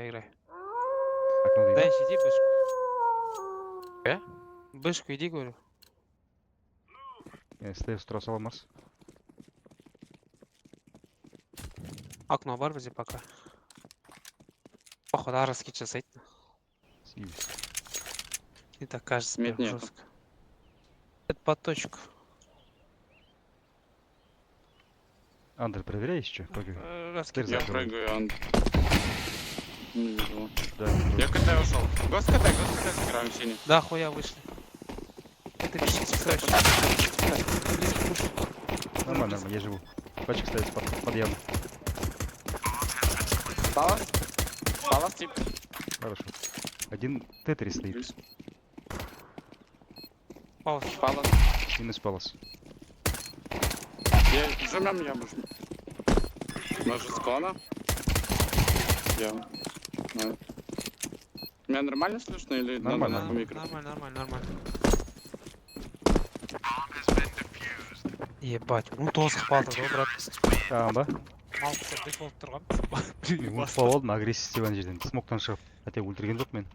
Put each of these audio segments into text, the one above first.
Играй. Окно Дай даю. иди бышку. Бышку иди, говорю. СТС тұра саламыз. Окно бар бізде пока. Походу арыскет жасайды. Сивис. И так кажется Мид прям нету. жестко. Это под точку. Андер, проверяй еще? Прыгай. Раскид. Я Закрывай. прыгаю, он... Не видел. Да, Я КТ ушел. ГосКТ сыграем синий. Да, хуя вышли. Это пишите флеш. нормально, я живу. Пачка стоит под яму. Палас? Палас тип. Хорошо. Один Тетрис стоит. Пауз. Палас. Минус палас. Я жмем яму. Может склона? Я. Меня нормально слышно или Нормально. надо по микро? Нормально. Ебать, он тоз қыпалды ғой, брат. Ба? Малқысы дефолт тұрған. Ұмытпап алдым, агрессив істеген жерден. Смоктан шығып. Хотя өлтірген жоқ мен.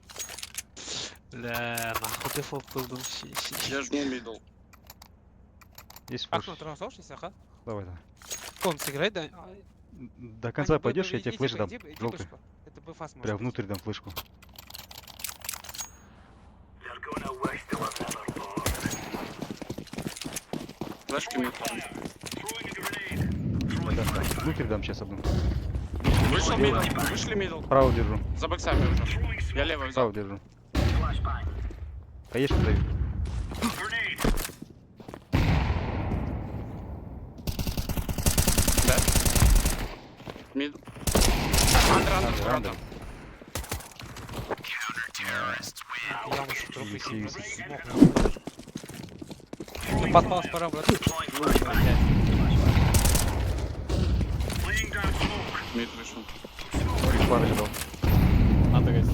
Ля, нахуй дефолт қылдым. Я жму мидл. Есть Окно флеш. тұрған салшы, саха. Давай. Он сыграй, да? До конца пойдешь, я тебе флеш дам. Желтый. Это бфас может Прям быть. внутрь дам флешку. Флешки мидл. Да. Внутрь дам сейчас одну. Вышел мидл. Вышли мидл. Право держу. За боксами уже. Я левый взял. Право держу. Конечно даю. Да? Мидл. Андер, аккуратно. Я лучше вдруг Сивис. Подпалась пора, брат. Мид вышел. Пары дал. Надо гайс.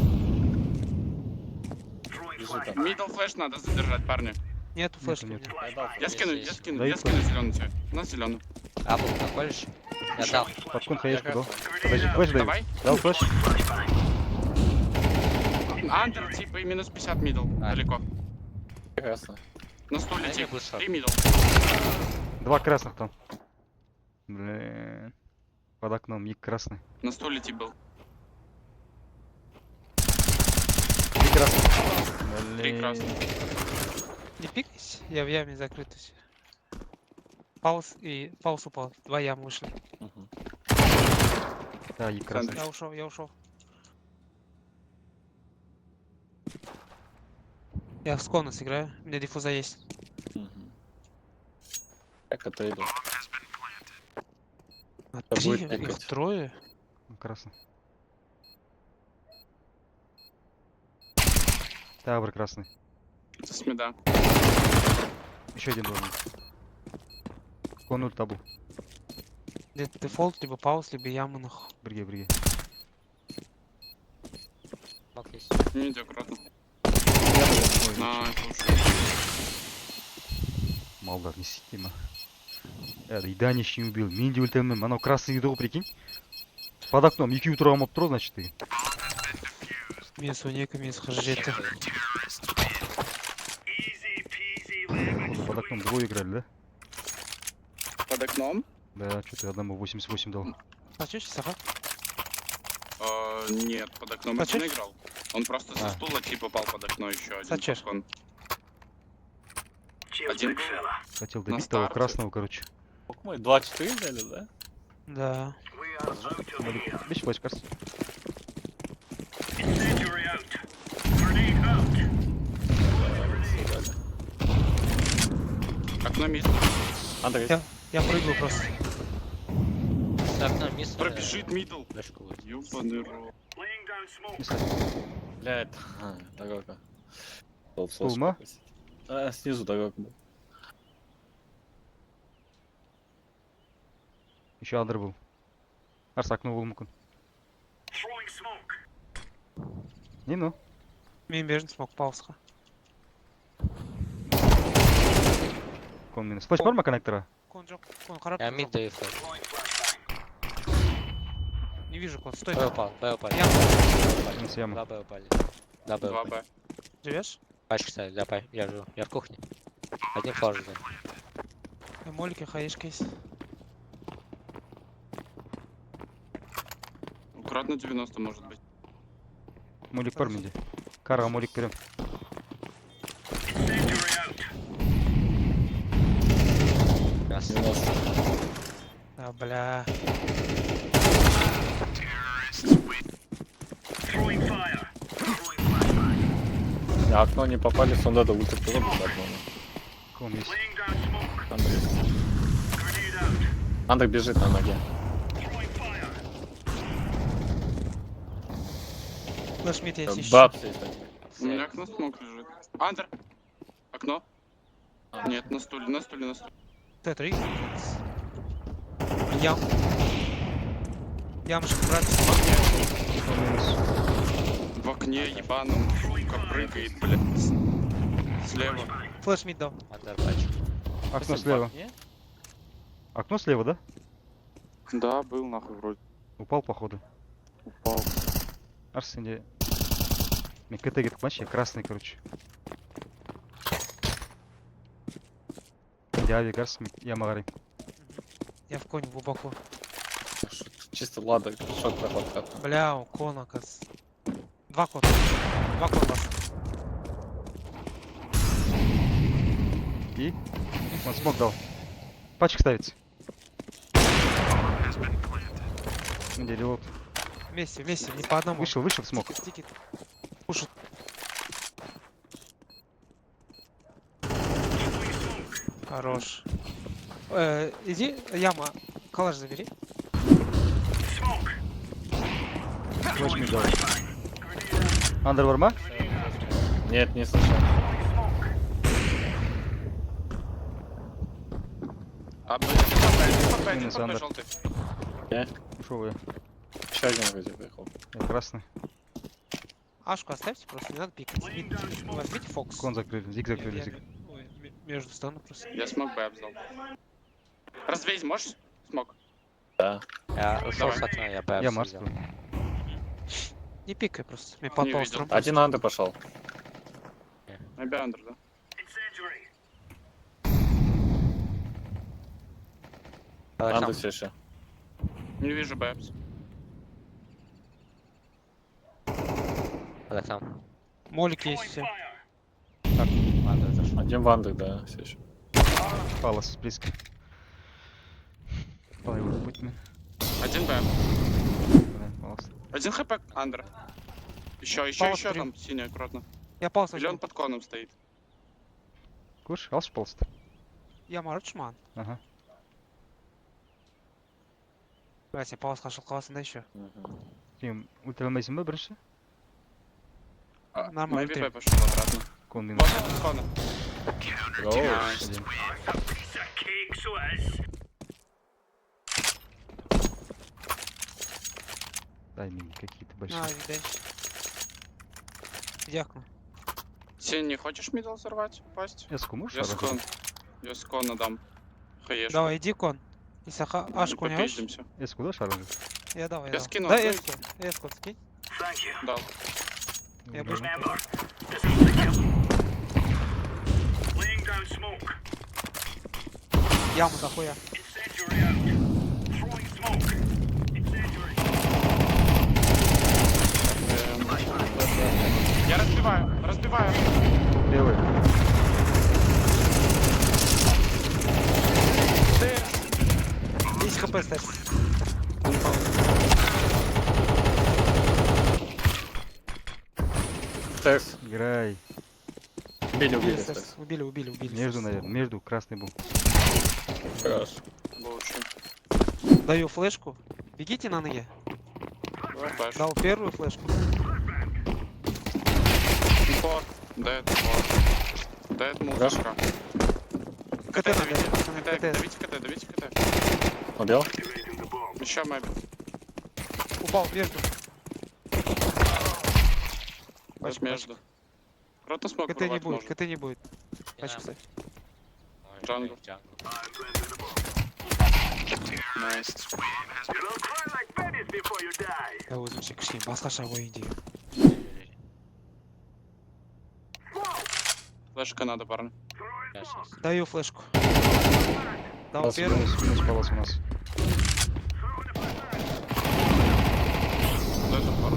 Лежит там. Мидл флеш надо задержать, парни. Нету флешки. Нет. у меня. Я дал. Я скину Дай зеленый тебе. На зеленый. Апл находишь? Я дал. Подкон хаешку Я дал. Подожди, флеш даю. Давай. Дал флеш. Андер, типа, и минус 50 мидл. Далеко. Прекрасно. На стуле, Я не типа. вышел. 3 мидл. Два красных там. Блин. Под окном миг красный. На стуле, тип был. Три красных. 3 красных. Не пикайся, я в яме закрытый. Пауз упал. Два ямы вышли. Мгм. Да, и красный. Я ушел. Я в скону сыграю. У меня диффуза есть. Мгм. Как это иду? А Это три, будет их пикать. трое. Красный. Тавр красный. Это смеда. Еще один должен. Конуль табу. Дефолт, либо пауз, либо яму нахуй. Бриге. Мог есть. Мидл, аккуратно. Ой, На, слушай. Малдар, не сетима. Иданиш не убил. Минди ультемем. Оно красный видео, прикинь. Под окном. Екі тұрған болып тұр, значит, ты. Минус уника, минус хажеты. Под окном двое играли, да? Под окном. Да, что-то одному 88 дал. А чё сейчас, ага? Нет, под окном Сачеш? один играл. Он просто со А. стула, типа, попал под окно еще один. Сачеш? подкон. Один был. Хотел На добить того старте. красного, короче. Сколько мы? 2-4 взяли, да? Да. Бич флеш, кажется. Окно мид. Надо гайс. Я прыгаю просто. С окна мисс. Пробежит мидл. Флешку будет. Ёбаный рот. Бля, это... дорога. Ума? Снизу дорога был. Еще Андер был. Арс окно был мукун. Не ну. Мен бежін смог паузға. Кон минус. Флеш бар ма коннектора? Кон жоқ, кон қарап. Я мид даю флеш. Не вижу кон. Стой. Б упал, Б упали. Яма. Минус яма. Два Б упали. Да, Б упали. 2Б. Живешь? Пачка стоит, я живу. Я в кухне. Один флаж жду. Молики, хаешка есть. Аккуратно 90 может быть. Молик бар менде. Карға молик берем. Раз. 90. Да, бля. На окно не попали, сонда да ультра было бы окно. Кон есть. Андер есть. Андер бежит на ноге. Флешмит есть еще. Бабс есть один. У меня окно смог лежит. Андер. Окно. Нет, на стуле, на стуле, на стуле. Т3. Ям. Ямшик, брат. Кон минус. В окне ебаном, сука, прыгает, блядь. Слева. Флешмит дал. Андер пачка. Окно слева. Окно слева, да? Да, был нахуй вроде. Упал, походу. Упал. Арсенде. Мен КТ кетіп қалайыншы, я красный, короче. Дядя Арсен, яма қараймын. Я в коне глубоко. Чисто лада, шот проход как. Бля, у кона, каз. Два кона. Два кона вас. И? Он смог дал. Пачка ставится. Где релот? Вместе, вместе, не по одному. Вышел, смог. Тикет. Пушит. Хорош. Иди, яма. Калаш забери. Флэш мид дал. Андер варма? Нет, не слышал. А, блядь, Минус Андер. желтый. Ушел я. Еще один вроде приехал. Я красный. Ашку оставьте, просто не надо пикать. Возьмите фокус. Кон закрыли. Зиг закрыли, зиг. Ой, между стану просто. Я смог Б обзал. Развейсь, можешь? Смог. Да. Я ушел Давай. с окна, я Б Я взял. марствую. Не пикай просто. Мне Не под видел. полстром. Один Андер пошел. Б Андер, да? Давай Андер сам. все еще. Не вижу Бэпс. Давай сам. Молик есть все. Андер зашел. Один в Андер, да, все еще. Палас близко. Пал его путь мне. Один Б. Палас. Один хп Андер. Еще Палас еще три. там синий аккуратно. Я палс Или он возьму. под коном стоит. Куш, алшы паласты. Я маршман. Ага. Блять, я палс қашыл қаласында еще. Кем ультраламайсың ба бірінші? Нормально, Мэйби три. Б пошел обратно. Кон минус. Вот этот кона. Найс. Один. Тайминги какие-то большие. Дай. Где окно? Син, не хочешь мидл взорвать? Пасть? Эску можешь Я с оранжевый? кон. Я с кона дам. Хаешку. Давай, иди кон. Если ашку не хочешь, Попиздимся. Эску дашь оранжевый? я давай. Я дам. скину, Да, открой. эску. Эску скинь. Дал. Я Добре. бежу. Яму дохуя. Я разбиваю. Левый. Есть хп ставь. Стекс. Играй. Убили, убили. Ставь. Стекс. Убили. Между, Стас. наверное. Между красный был. Хорош. Лучше. Даю флешку. Бегите на ноге. Бэш. Дал первую флешку. Фор. Дэд. Дэд музыка. КТ надо. пацаны, КТ. Давите КТ. Убил? Еще мэби. Упал между. Вот между. Рота смог КТ не вырвать будет, может. КТ не будет. Не Пачку знаю, ставь. Джангл. джангл. Найс. Я өзімше кішкене басқаша ойын деймін. Флешка надо, парни. Сейчас. Даю флешку. Дал Палас первый. минус палас у нас. Дай тут пару.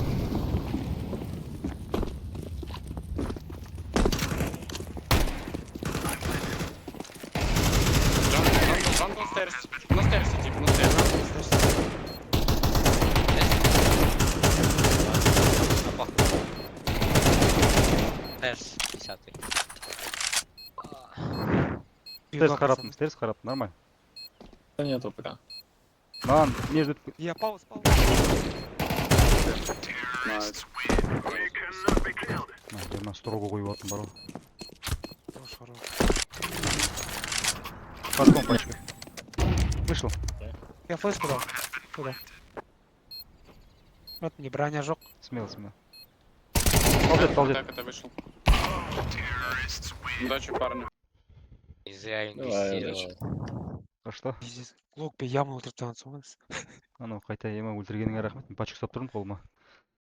Run downstairs. На стейрсе, типа, на стейрсе. Опа. Терс, 10-й. Стерс харап, нормально. Да нету пока. Ман, между... Я пауз. Найс. Жана строго коюп аттым бар. Хорош. Пошком пачка. Вышел. Я флешку дал. Куда? Вот не броня жёг. Смело. Ползет. Так, это вышел. Удачи, парни. И зря Давай, инвестировал. А что? Пиздец. Локпе ямын өлтіріп тастаған соң. Анау қайта ема өлтіргеніңе рахмет. Пачка ұстап тұрмын қолыма.